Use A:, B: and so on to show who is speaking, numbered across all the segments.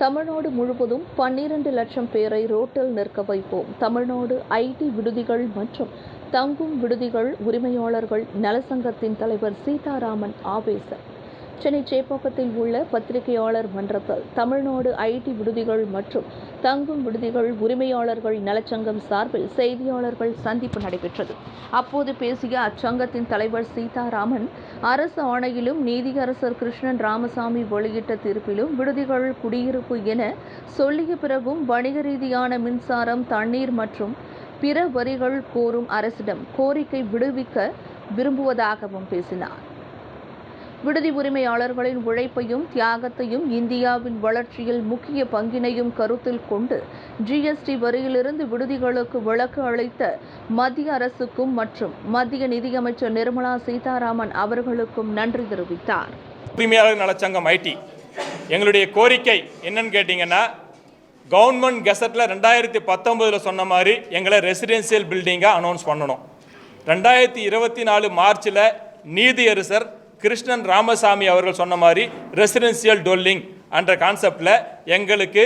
A: தமிழ்நாடு முழுவதும் 12 லட்சம் பேரை ரோட்டில் நிற்க வைப்போம். தமிழ்நாடு ஐடி விடுதிகள் மற்றும் தங்கும் விடுதிகள் உரிமையாளர்கள் நலசங்கத்தின் தலைவர் சீதாராமன் ஆவேசம். சென்னை சேப்பாக்கத்தில் உள்ள பத்திரிகையாளர் மன்றத்தில் தமிழ்நாடு ஐடி விடுதிகள் மற்றும் தங்கும் விடுதிகள் உரிமையாளர்கள் நலச்சங்கம் சார்பில் செய்தியாளர்கள் சந்திப்பு நடைபெற்றது. அப்போது பேசிய அச்சங்கத்தின் தலைவர் சீதாராமன், அரசு ஆணையிலும் நீதியரசர் கிருஷ்ணன் ராமசாமி வெளியிட்ட தீர்ப்பிலும் விடுதிகள் குடியிருப்பு என சொல்லிய பிறகும் வணிக ரீதியான மின்சாரம், தண்ணீர் மற்றும் பிற வரிகள் கோரும் அரசிடம் கோரிக்கை விடுவிக்க விரும்புவதாகவும் பேசினார். விடுதி உரிமையாளர்களின் உழைப்பையும் தியாகத்தையும் இந்தியாவின் வளர்ச்சியில் முக்கிய பங்கினையும் கருத்தில் கொண்டு ஜிஎஸ்டி வரியிலிருந்து விடுதிகளுக்கு விலக்கு அளித்த மத்திய அரசுக்கும் மற்றும் மத்திய நிதியமைச்சர் நிர்மலா சீதாராமன் அவர்களுக்கும் நன்றி தெரிவித்தார்.
B: உரிமையாளர் நலச்சங்கம் ஐடி எங்களுடைய கோரிக்கை என்னன்னு கேட்டீங்கன்னா, கவர்மெண்ட் கெசட்டில் 2019 சொன்ன மாதிரி எங்களை ரெசிடென்சியல் பில்டிங்காக அனௌன்ஸ் பண்ணணும். 2024 மார்ச்சில் நீதியரசர் கிருஷ்ணன் ராமசாமி அவர்கள் சொன்ன மாதிரி ரெசிடென்சியல் டொல்லிங் என்ற கான்செப்டில் எங்களுக்கு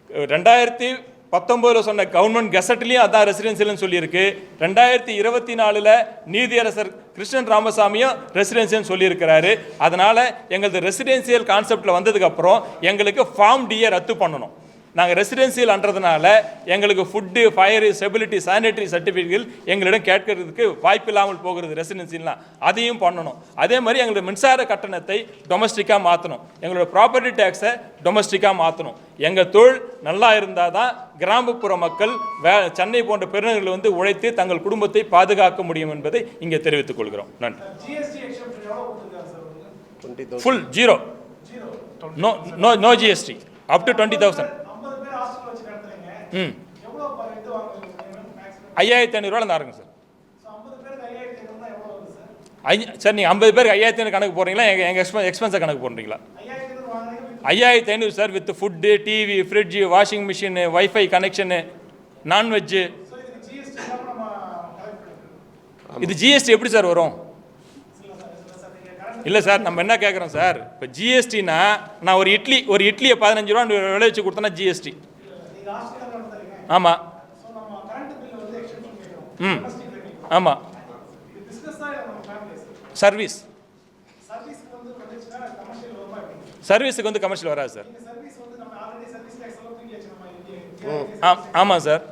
B: 2019 சொன்ன கவர்மெண்ட் கெசட்லேயும் அதான் ரெசிடென்சியல்னு சொல்லியிருக்கு. 2024 நீதியரசர் கிருஷ்ணன் ராமசாமியும் ரெசிடென்சியல் சொல்லியிருக்கிறாரு. அதனால் எங்களது ரெசிடென்சியல் கான்செப்டில் வந்ததுக்கப்புறம் எங்களுக்கு ஃபார்ம் டியை ரத்து பண்ணணும். நாங்கள் ரெசிடென்சியல் அன்றதுனால எங்களுக்கு food, fire, stability, sanitary certificate எங்களிடம் கேட்கறதுக்கு வாய்ப்பில்லாமல் போகிறது. ரெசிடென்சியல்லாம் அதையும் பண்ணணும். அதே மாதிரி எங்களோட மின்சார கட்டணத்தை டொமஸ்டிக்காக மாற்றணும். எங்களோட ப்ராப்பர்ட்டி டேக்ஸை டொமஸ்டிக்காக மாற்றணும். எங்கள் தொழில் நல்லா இருந்தால் தான் கிராமப்புற மக்கள் சென்னை போன்ற பெருநகரில் உழைத்து தங்கள் குடும்பத்தை பாதுகாக்க முடியும் என்பதை இங்கே தெரிவித்துக் கொள்கிறோம். நன்றி. Full zero, no GST, up to 20,000. 5,500 தான் இருக்குங்க சார். சார் நீங்கள் 50 பேருக்கு 5,500 கணக்கு போடுறீங்களா, எங்கள் எக்ஸ்பென்ஸை கணக்கு போடுறீங்களா? 5,500 sir, with food, TV, fridge, washing machine, wifi connection, non veg. இது ஜிஎஸ்டி எப்படி சார் வரும்? இல்லை சார், நம்ம என்ன கேட்குறோம் சார், இப்போ ஜிஎஸ்டினா நான் ஒரு இட்லியை 15 ரூபா விலை வச்சு கொடுத்தேன்னா ஜிஎஸ்டி. ஆமாம். ஆமாம். சர்வீஸுக்கு கமர்ஷியல் வராது சார். ஆமாம் சார்.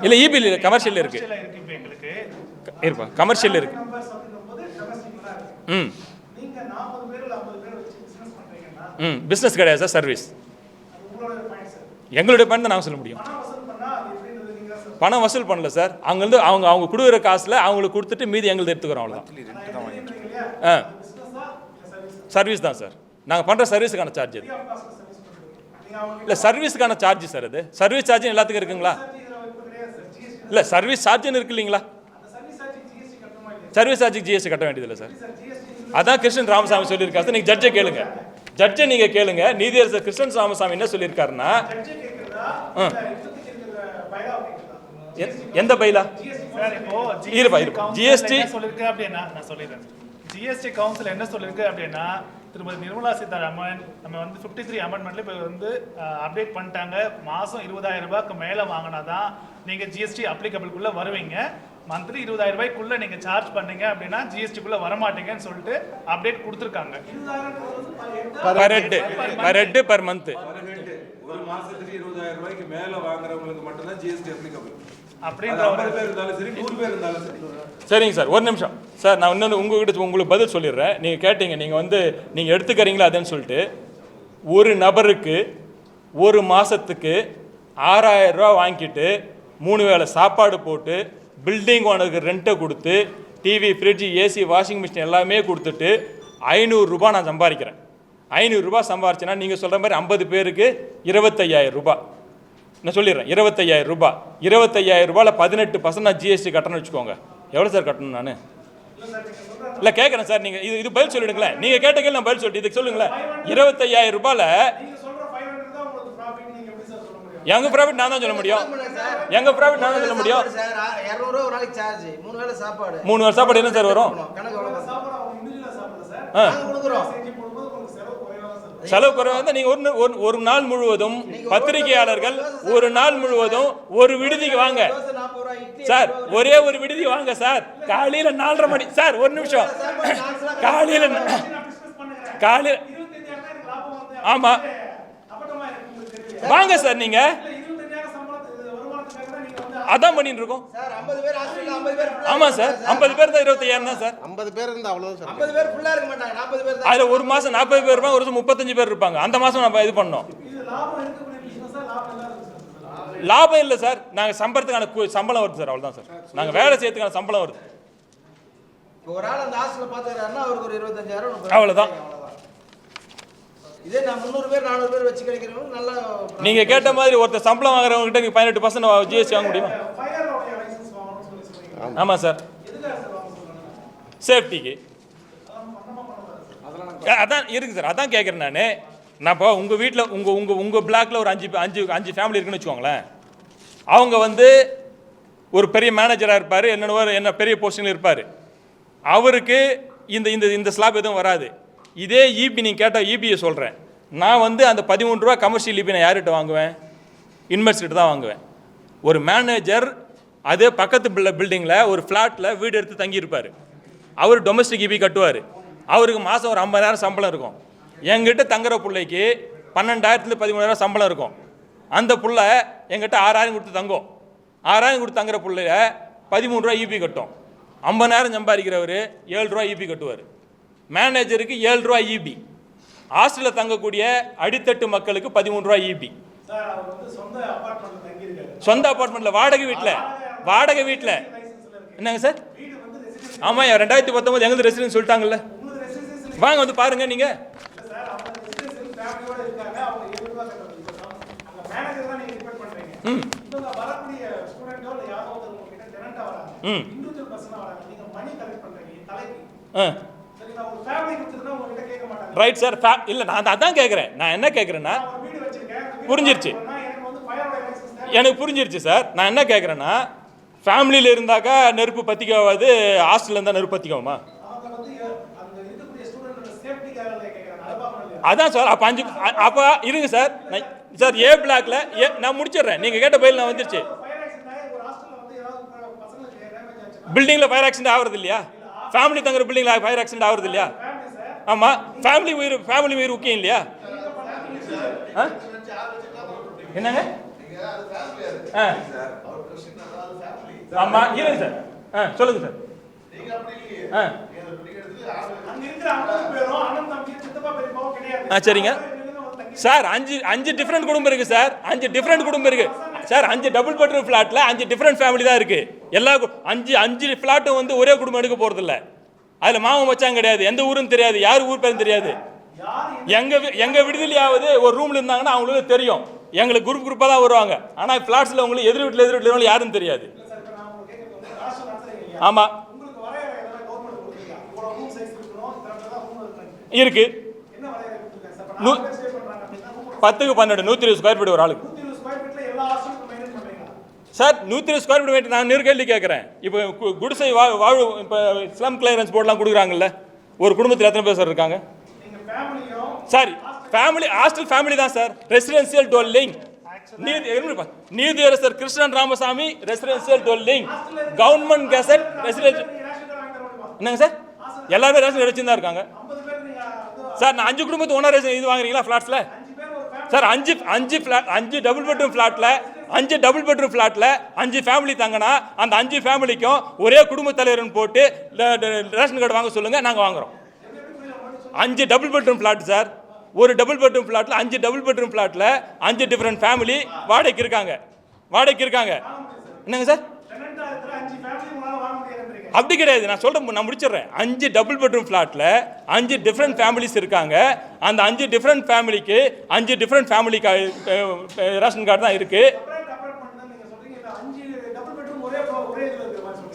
B: இல்லை, இபி இல்லை, கமர்ஷியல் இருக்கு. இருப்பா, கமர்ஷியல் இருக்கு. பிஸ்னஸ் கிடையாது சார், சர்வீஸ். எங்களுடைய பணம் தான் நாங்கள் சொல்ல முடியும். பணம் வசூல் பண்ணல சார். அங்கேருந்து அவங்க கொடுக்குற காசில் அவங்களுக்கு கொடுத்துட்டு மீதி எங்களுக்கு எடுத்துக்கிறோம், அவ்வளோதான். சர்வீஸ் தான் சார். நாங்கள் பண்ணுற சர்வீஸுக்கான சார்ஜ் அது இல்லை. சர்வீஸுக்கான சார்ஜ் சார் அது. சர்வீஸ் சார்ஜ் எல்லாத்துக்கும் இருக்குங்களா? இல்லை, சர்வீஸ் சார்ஜ்னு இருக்கு இல்லைங்களா? சர்வீஸ் சார்ஜுக்கு ஜிஎஸ்டி கட்ட வேண்டியதில்லை சார். அதான் கிருஷ்ணன் ராமசாமி சொல்லியிருக்காரு. நீங்கள் ஜட்ஜை கேளுங்க, ஜட்ஜை நீங்கள் கேளுங்க. நீதியரசர் கிருஷ்ணன் ராமசாமி என்ன சொல்லியிருக்காருன்னா, எந்த பைலா ஜிஎஸ்டி
C: சொல்லியிருக்கு அப்படின்னா நான் சொல்லிடுறேன். ஜிஎஸ்டி கவுன்சில் என்ன சொல்லியிருக்கு அப்படின்னா, திருமதி நிர்மலா சீதாராமன் நம்ம 53 அமெண்ட்மெண்ட்ல இப்போ அப்டேட் பண்ணிட்டாங்க. மாதம் 20,000 ரூபாய்க்கு மேலே வாங்கினா தான் நீங்கள் ஜிஎஸ்டி அப்ளிகபிள்குள்ளே வருவீங்க. மந்த்லி 20,000 ரூபாய்க்குள்ளே நீங்கள் சார்ஜ் பண்ணீங்க அப்படின்னா ஜிஎஸ்டிக்குள்ளே வரமாட்டீங்கன்னு சொல்லிட்டு அப்டேட் கொடுத்துருக்காங்க.
B: Per month.
D: ஒரு மாசத்துக்கு 20,000 ரூபாய்க்கு மேலே வாங்குறவங்களுக்கு மட்டும்தான் ஜிஎஸ்டி அப்ளிகபிள்.
B: சரிங்க சார், ஒரு நிமிஷம் சார். நான் இன்னொன்று உங்களுக்கு பதில் சொல்லிடுறேன். நீங்கள் கேட்டீங்க, நீங்கள் எடுத்துக்கிறீங்களா அதுன்னு சொல்லிட்டு. ஒரு நபருக்கு ஒரு மாதத்துக்கு 6,000 ரூபா வாங்கிட்டு 3 வேளை சாப்பாடு போட்டு பில்டிங் ஓனருக்கு ரெண்ட்டை கொடுத்து TV, fridge, AC, washing machine எல்லாமே கொடுத்துட்டு 500 ரூபா நான் சம்பாதிக்கிறேன். 500 ரூபா சம்பாரிச்சேன்னா நீங்கள் சொல்கிற மாதிரி 50 பேருக்கு 25,000 ரூபா. நான் சொல்லிடுறேன், 25,000 ரூபா. 25,000 ரூபாயில் 18% நான் ஜிஎஸ்டி கட்டணும்னு வச்சுக்கோங்க. எவ்வளோ சார் கட்டணும்? நான் இல்லை கேட்குறேன் சார். நீங்கள் இது பதில் சொல்லிடுங்களேன். நீங்கள் கேட்ட கேள்வி நான் பதில் சொல்லிட்டு இதுக்கு சொல்லுங்களேன். 25,000 ரூபாயில் எங்க ப்ராஃபிட் நான் தான் சொல்ல முடியும். எங்க ப்ராஃபிட் நான் தான் சொல்ல முடியும்.
E: சார் 200 ரூபாய் ஒரு நாளைக்கு சார்ஜ், 3 வேளை சாப்பாடு.
B: 3 வேளை சாப்பாடு என்ன சார் வரும்?
E: கணக்கு எவ்வளவு
C: சாப்பாடு அவங்க இண்டிவிஜுவலா சாப்பிடுறது சார்.
E: நாங்க கொடுக்குறோம்.
C: செஞ்சு போடும்போது உங்களுக்கு செலவு குறைவா சார்.
B: செலவு குறைவா இருந்தா நீங்க ஒரு நாள் முழுவதும் பத்திரிகையாளர்கள் ஒரு நாள் முழுவதும் ஒரு விடுதிக்கு வாங்க
E: தோசை 40 ரூபாய், இட்லி
B: சார். ஒரே ஒரு விடுதி வாங்க சார். காலையில 4:30 மணி சார். ஒரு நிமிஷம். காலையில காலையில
C: 25,000 எனக்கு லாபம் வருது.
B: ஆமா
C: அப்பட்டமா இருக்கு உங்களுக்கு தெரியல.
B: வாங்க சார். நீங்க
C: 25,000 சம்பளத்துக்கு வருமானத்துக்காக தான் நீங்க வந்து
B: அதான் பண்ணிட்டு இருக்கோம்.
E: சார் 50 பேர் ஹாஸ்பிடல்ல 50 பேர் full-ஆ
B: ஆமா சார். 50 பேர் தான் 25,000 தான் சார்.
F: 50 பேர் இருந்தா அவ்வளவுதான் சார்.
E: 50 பேர் ஃபுல்லா இருக்க மாட்டாங்க, 40 பேர் தான்.
B: அதுல ஒரு மாசம் 40 பேர் இருப்பாங்க, ஒரு மாசம் 35 பேர் இருப்பாங்க. அந்த மாசம் நம்ம இது பண்ணோம்.
C: இது லாபம் எடுக்கக்கூடிய பிசினஸா லாபம் இல்லாத பிசினஸ்.
B: லாபம் இல்லை சார். நாங்க சம்பளத்துக்கான சம்பளம் வருது சார். அவ்வளவுதான் சார். நாங்க வேலை செய்யறதுக்கான சம்பளம் வருது.
E: இப்போ ஒரு ஆள் அந்த ஹாஸ்டல்ல பாத்துக்கறாருன்னா அவருக்கு ஒரு 25,000
B: அவ்வளவுதான்.
E: இதே நான் 300 பேர் 400 பேர் வச்சு கிடைக்கிறவங்க நல்லா
B: நீங்க கேட்ட மாதிரி ஒருத்தர் சம்பளம் வாங்குறவங்க கிட்ட 18% ஜிஎஸ்டி வாங்க முடியுமா?
C: ஃபயரோட லைசென்ஸ் வாங்கணும்னு சொல்லி சொல்றீங்க.
B: ஆமா சார்.
C: எதுக்காக சார் வாங்க சொல்றாங்க?
B: சேஃப்டிக்கு. அதான் இருக்கு சார். அதான் கேட்குறேன் நான். இப்போ உங்கள் வீட்டில் உங்கள் பிளாக்ல ஒரு அஞ்சு ஃபேமிலி இருக்குன்னு வச்சுக்கோங்களேன். அவங்க வந்து ஒரு பெரிய மேனேஜராக இருப்பார், என்ன பெரிய போஸ்டிங்கில் இருப்பார். அவருக்கு இந்த ஸ்லாப் எதுவும் வராது. இதே இபி நீங்கள் கேட்டால் இபியை சொல்கிறேன். நான் வந்து அந்த 13 ரூபா கமர்ஷியல் இபி நான் யார்கிட்ட வாங்குவேன்? இன்வெஸ்டர்கிட்ட தான் வாங்குவேன். ஒரு மேனேஜர் அதே பக்கத்து பில்டிங்கில் ஒரு ஃப்ளாட்டில் வீடு எடுத்து தங்கியிருப்பார். அவர் டொமஸ்டிக் இபி கட்டுவார். அவருக்கு மாதம் ஒரு 50,000 சம்பளம் இருக்கும். எங்கிட்ட தங்குற பிள்ளைக்கு 12,000 13,000 சம்பளம் இருக்கும். அந்த புள்ள எங்கிட்ட 6,000 கொடுத்து தங்கும். 6,000 கொடுத்து தங்குற பிள்ளைய 13 ரூபா இபி கட்டும். 50,000 சம்பாதிக்கிறவர் 7 ரூபா இபி கட்டுவார். மேனேஜருக்கு 7 ரூபா இபி. ஹாஸ்டலில் தங்கக்கூடிய அடித்தட்டு மக்களுக்கு 13 ரூபா இபி.
C: சார் அவர் வந்து சொந்த அபார்ட்மெண்ட்ல தங்கி இருக்காரு.
B: சொந்த அபார்ட்மெண்ட்ல வாடகை வீட்டில் என்னங்க சார்?
C: வீடு வந்து ரெசிடென்சி.
B: ஆமா 2019 எங்களுக்கு ரெசிடென்ஸ் சொல்லிட்டாங்கல்ல.
C: உங்களுக்கு ரெசிடென்சி
B: வாங்க வந்து பாருங்க நீங்க.
C: சார் அவங்க ரெசிடென்சி ஃபேமிலியோட இருக்காங்க. அவங்க 7 ரூபாய் கட்டணும். அங்க மேனேஜர் தான் நீங்க ரிப்போர்ட் பண்றீங்க. இவங்க வரக்கூடிய ஸ்டூடெண்டோ இல்ல யாரோ ஒருத்தர் உங்ககிட்ட டெனண்டா வராங்க. இண்டிவிஜுவல் பர்சனா வராங்க. நீங்க மணி கலெக்ட் பண்றீங்க தலைக்கு. சரிங்களா? ஒரு ஃபேமிலி கொடுத்துட்டா உங்ககிட்ட கேட்க மாட்டாங்க.
B: Right sir. இல்ல நான் அதான் கேட்குறேன். நான் என்ன கேட்குறேன்னா
C: ஒரு வீடு வச்சிருக்கேன்.
B: புரிஞ்சிருச்சு.
C: எனக்கு வந்து ஃபயரோட லைசென்ஸ் தேவை.
B: எனக்கு புரிஞ்சிருச்சு சார். நான் என்ன கேட்குறேன்னா ஃபேமிலியில் இருந்தாக்கா நெருப்பு பற்றிக்காது, ஹாஸ்டலில் இருந்தால் நெருப்பு பற்றிக்குமா?
C: அவங்க வந்து அங்க இருக்கக்கூடிய ஸ்டூடெண்டோட சேஃப்டிக்காக கேட்கறாங்க. அதை பார்க்கணும்.
B: அதான் சார். அப்போ இருங்க சார். சார் ஏ பிளாக்ல நான் முடிச்சிடுறேன். நீங்கள் கேட்ட பயில் நான் வந்துருச்சு.
C: ஃபயர் ஆக்சிடென்ட் ஒரு ஹாஸ்டல்ல வந்து ஏதாவது பசங்களுக்கு டேமேஜ் ஆச்சுன்னா
B: பில்டிங்கில் ஃபயர் ஆக்சிடென்ட் ஆகுறது இல்லையா? ஃபேமிலி தங்குற பில்டிங்கில் ஃபயர் ஆக்சிடென்ட் ஆகுறது இல்லையா? ஆமாம். ஃபேமிலி உயிர் முக்கியம் இல்லையா? என்னங்க? ஆமா இருங்க சார். சொல்லுங்க சார்.
C: அங்க இருக்கிற 50 பேரும் அண்ணன் தம்பி சித்தப்பா பெரியப்பாவும் கிடையாது.
B: சரிங்க சார். அஞ்சு டிஃப்ரெண்ட் குடும்பம் இருக்கு சார். 5 டிஃப்ரெண்ட் குடும்பம் இருக்கு சார். 5 டபுள் பெட்ரூம் ஃபிளாட்ல 5 டிஃப்ரெண்ட் ஃபேமிலி தான் இருக்கு. எல்லா 5 ஃபிளாட்டும் வந்து ஒரே குடும்பம் எடுக்க போறது இல்ல. அதுல மாமன் மச்சான் கிடையாது. எந்த ஊரும் தெரியாது. யார் ஊர் பேரும் தெரியாது. எங்க விடுதலையாவது ஒரு ரூம்ல இருந்தாங்கன்னா அவங்களுக்கு தெரியும். எங்களுக்கு குரூப்பா தான் வருவாங்க. ஆனா ஃபிளாட்ஸ்ல உங்களுக்கு எதிர் வீட்டுல யாரும் தெரியாது. ஆமா
C: உங்களுக்கு வரையறை ஏதாவது கவர்மெண்ட் கொடுத்திருக்கா? இவ்வளவு ரூம் சைஸ் இருக்கணும், இத்தனை தான் ரூம் இருக்கணும்.
B: இருக்கு.
C: என்ன வரையறை கொடுத்திருக்காங்க சார்? இப்ப 4 பேர் ஸ்டே பண்றாங்க அப்படினா
B: 10க்கு 12 120 ஸ்கொயர் ஃபீட் ஒரு ஆளுக்கு.
C: 120 ஸ்கொயர் ஃபீட்ல எல்லா ஹாஸ்டலும் மெயின்டைன் பண்றீங்களா?
B: சார் 120 ஸ்கொயர் ஃபீட் நான் நேர் கேள்வி கேட்குறேன். இப்போ குடிசை வாழ் இப்போ ஸ்லம் கிளியரன்ஸ் போர்டெலாம் கொடுக்குறாங்கல்ல. ஒரு குடும்பத்தில் எத்தனை பேர் சார் இருக்காங்க?
C: நீங்க ஃபேமிலியும்
B: சாரி ஃபேமிலி ஹாஸ்டல் ஃபேமிலி தான் சார். ரெசிடென்சியல் டுவெல்லிங் நீதியரசர் Krishnan Ramasamy residential dwelling government gazette residential. என்னங்க சார்? எல்லாருமே ரேஷன் கார்டு வச்சுதான் இருக்காங்க
C: 50 பேர் நீங்க
B: சார். நான் 5 குடும்பத்துக்கு ஒன்றா ரேஷன் இது வாங்குறீங்களா ஃப்ளாட்ஸில்? சார் 5 டபுள் பெட்ரூம் ஃப்ளாட்டில் 5 ஃபேமிலி தங்கினா அந்த 5 ஃபேமிலிக்கும் ஒரே குடும்ப தலைவர்னு போட்டு ரேஷன் கார்டு வாங்க சொல்லுங்க, நாங்கள் வாங்குறோம். 5 டபுள் பெட்ரூம் ஃப்ளாட் சார். ஒரு டபுள் பெட்ரூம் ஃப்ளாட்டில் 5 டபுள் பெட்ரூம் ஃப்ளாட்டில் 5 டிஃப்ரெண்ட் ஃபேமிலி வாடகைக்கு இருக்காங்க. என்னங்க சார்?
C: டெனண்டா இருக்கிற 5 ஃபேமிலி உங்களால வாங்க முடியாதுன்றீங்க.
B: அப்படி கிடையாது. நான் முடிச்சிடுறேன். 5 டபுள் பெட்ரூம் ஃப்ளாட்டில் 5 டிஃப்ரெண்ட் ஃபேமிலிஸ் இருக்காங்க. அந்த 5 டிஃப்ரெண்ட் ஃபேமிலிக்கு 5 டிஃப்ரெண்ட் ஃபேமிலி ரேஷன் கார்டு தான் இருக்கு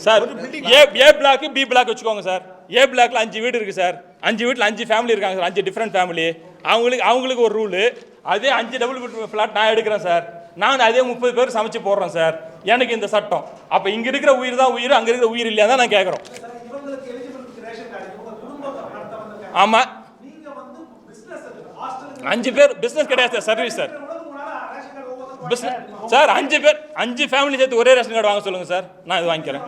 B: சார். ஏ பிளாக் பி பிளாக் வச்சுக்கோங்க சார். ஏ பிளாக்ல 5 வீடு இருக்கு சார். 5 வீட்டில் 5 ஃபேமிலி இருக்காங்க சார். 5 different family. அவங்களுக்கு ஒரு ரூலு. அதே 5 டபுள் பெட்ரூம் ஃப்ளாட் நான் எடுக்கிறேன் சார். நான் அதே 30 பேர் சமைச்சு போடுறேன் சார், எனக்கு இந்த சட்டம். அப்போ இங்கே இருக்கிற உயிர் தான் உயிர், அங்கே இருக்கிற உயிர் இல்லையா தான் நான் கேட்குறோம். ஆமாம், 5 பேர் பிஸ்னஸ் கிடையாது sir, service sir. Business sir 5 பேர் 5 ஃபேமிலி சேர்த்து ஒரே ரேஷன் கார்டு வாங்க சொல்லுங்கள் சார், நான் இது வாங்கிக்கிறேன்.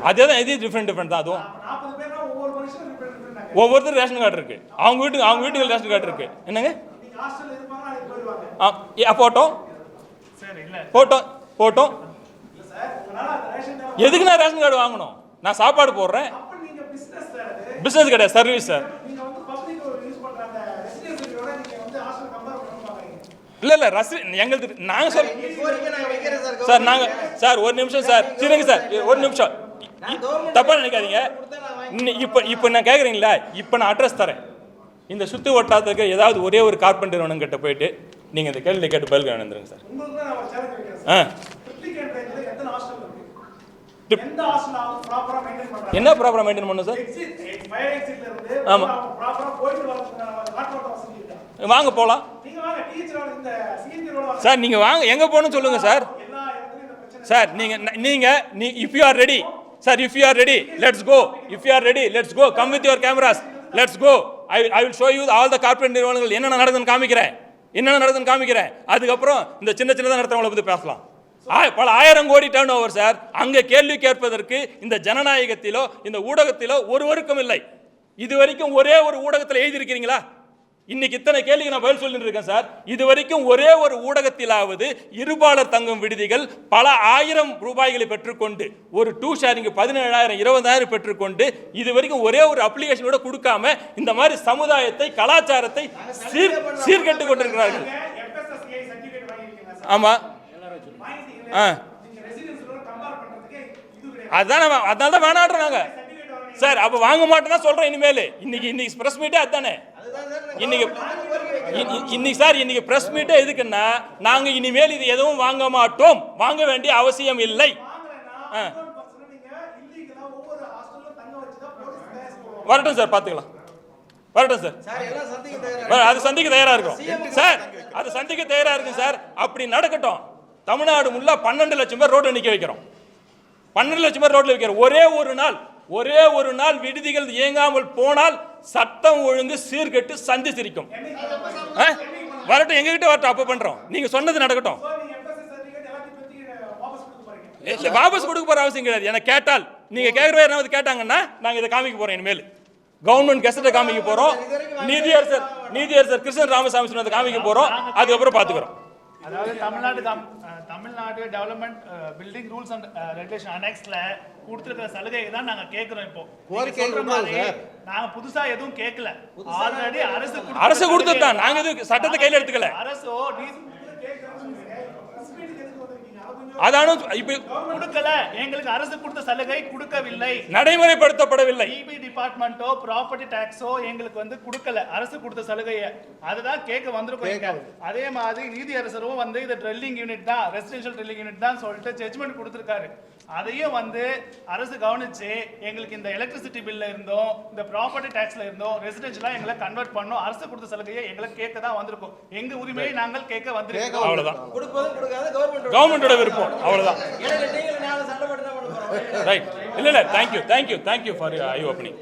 B: அதே தான், இது டிஃப்ரெண்ட் தான். அதுவும் ஒவ்வொருத்தரும் ரேஷன் கார்டு இருக்கு, அவங்க வீட்டுக்கு ரேஷன் கார்டு இருக்கு. என்னங்க போட்டோம் போட்டோம் எதுக்கு நான் ரேஷன் கார்டு வாங்கணும்? நான் சாப்பாடு போடுறேன். பிசினஸ் கிடையாது, சர்வீஸ் சார். இல்ல எங்களுக்கு நாங்க சார், நாங்க சார் ஒரு நிமிஷம் சார், சரிங்க சார் ஒரு நிமிஷம், தப்பா நினைக்காதீங்க. இப்போ நான் கேட்குறீங்களா, இப்போ நான் அட்ரஸ் தரேன். இந்த சுத்து வட்டாரத்துக்கு ஏதாவது ஒரே ஒரு கார்பெண்டர் வேணுங்கிட்ட போயிட்டு நீங்கள் இந்த கேள்வி கேட்டு பதில் வேணுந்துருங்க சார். என்ன ப்ராப்பராக மெயின்டைன் பண்ணும் சார்? ஆமாம், வாங்க போகலாம் சார். நீங்கள் வாங்க, எங்கே போகணும்னு சொல்லுங்கள் சார். சார் நீங்கள் if you are ready, sir, if you are ready, let's go. If you are ready, let's go. Come with your cameras. Let's go. I will show you all the corporate நிறுவனங்கள் என்னென்ன நடக்குதுன்னு காமிக்கிறேன். அதுக்கப்புறம் இந்த சின்னதாக நடத்துறவங்களை பற்றி பேசலாம். பல 1000 கோடி டர்ன் ஓவர் சார். அங்கே கேள்வி கேட்பதற்கு இந்த ஜனநாயகத்திலோ இந்த ஊடகத்திலோ ஒருவருக்கும் இல்லை. இது வரைக்கும் ஒரே ஒரு ஊடகத்தில் எழுதியிருக்கிறீங்களா? இன்னைக்கு இத்தனை கேள்விக்கு நான் பதில் சொல்லிட்டு இருக்கேன் சார். இது வரைக்கும் ஒரே ஒரு ஊடகத்திலாவது இருபாலர் தங்கும் விடுதிகள் பல 1000 ரூபாய்களை பெற்றுக்கொண்டு ஒரு 2 ஷேரிங் 17,000 20,000 பெற்றுக்கொண்டு இது வரைக்கும் ஒரே ஒரு அப்ளிகேஷன் கூட கொடுக்காம இந்த மாதிரி சமுதாயத்தை கலாச்சாரத்தை சீர்கெட்டு கொண்டிருக்கிறார்கள். ஆமா, அதனால தான் வேணாடுறாங்க சார். அப்ப வாங்க மாட்டேன்னா சொல்றேன். இனிமேல் இன்னைக்கு பிரஸ் மீட்டே அதுதானே. இன்னைக்கு சார், இன்னைக்கு பிரஸ் மீட்டே எதுக்குன்னா, நாங்க இனிமேல் இது எதுவும் வாங்க மாட்டோம், வாங்க வேண்டிய அவசியம் இல்லை. வரட்டும் சார், பாத்துக்கலாம். வரட்டும் சார், அது சந்திக்க தயாரா இருக்கும் சார். அது சந்திக்க தயாரா இருக்கும் சார். அப்படி நடக்கட்டும். தமிழ்நாடு முல்லா 12 லட்சம் பேர் ரோட்ல நிக்க வைக்கிறோம். 12 லட்சம் பேர் ரோட்ல வைக்கிறோம். ஒரே ஒரு நாள் விடுதிகள் இயங்காமல் போனால் சட்டம் ஒழுங்கு சீர்கெட்டு சந்தி சிரிக்கும். வரட்டும், எங்ககிட்ட வரட்டும், அப்ப பண்றோம். நீங்க சொன்னது நடக்கட்டும். வாபஸ் கொடுக்க போற அவசியம் கிடையாது. எனக்கு கேட்டால், நீங்க கேட்கறவே யாராவது கேட்டாங்கன்னா நாங்க இதை காமிக்க போறோம். இனிமேல் கவர்மெண்ட் கெசட்டை காமிக்க போறோம். நீதியரசர் கிருஷ்ணன் ராமசாமி சொன்னதை காமிக்க போறோம். அதுக்கப்புறம் பாத்துக்கிறோம்.
C: அதாவது Tamil Nadu development building rules and regulation அனெக்ஸ்ல கொடுத்திருக்கிற சலுகை தான் நாங்க கேக்குறோம். இப்போ நாங்க புதுசா எதுவும் கேட்கல. ஆல்ரெடி அரசு கொடுத்துட்டா, நாங்க எதுவும் சட்டத்தை கையில எடுத்துக்கல. அரசோ அதானும் இப்ப கொடுக்கல. எங்களுக்கு அரசு கொடுத்த சலுகை கொடுக்கவில்லை, நடைமுறைப்படுத்தப்படவில்லை. இபி டிபார்ட்மெண்டோ ப்ராப்பர்ட்டி டாக்ஸோ எங்களுக்கு கொடுக்கல அரசு கொடுத்த சலுகையை. அதுதான் கேட்க வந்திருக்கோம். அதே மாதிரி நீதியரசரும் இது ட்ரில்லிங் யூனிட் தான், ரெசிடென்ஷியல் ட்ரில்லிங் யூனிட் தான் சொல்லிட்டு ஜட்ஜ்மெண்ட் கொடுத்திருக்காரு. அதையும் அரசு கவனிச்சு எங்களுக்கு இந்த எலக்ட்ரிசிட்டி பில்ல இருந்தோம், இந்த ப்ராப்பர்ட்டி டாக்ஸ்ல இருந்தோம், ரெசிடென்ஷியலா எங்களை கன்வெர்ட் பண்ணோம். அரசு கொடுத்த சலுகையை எங்களை கேட்க தான் வந்திருக்கோம். எங்க உரிமையை நாங்கள் கேட்க வந்திருக்கோம். அவ்வளவுதான். கவர்மெண்டோட விருப்பம். அவ்வளவுதான். ரைட். இல்ல, தேங்க்யூ ஃபார் ஐ ஓப்பனிங்.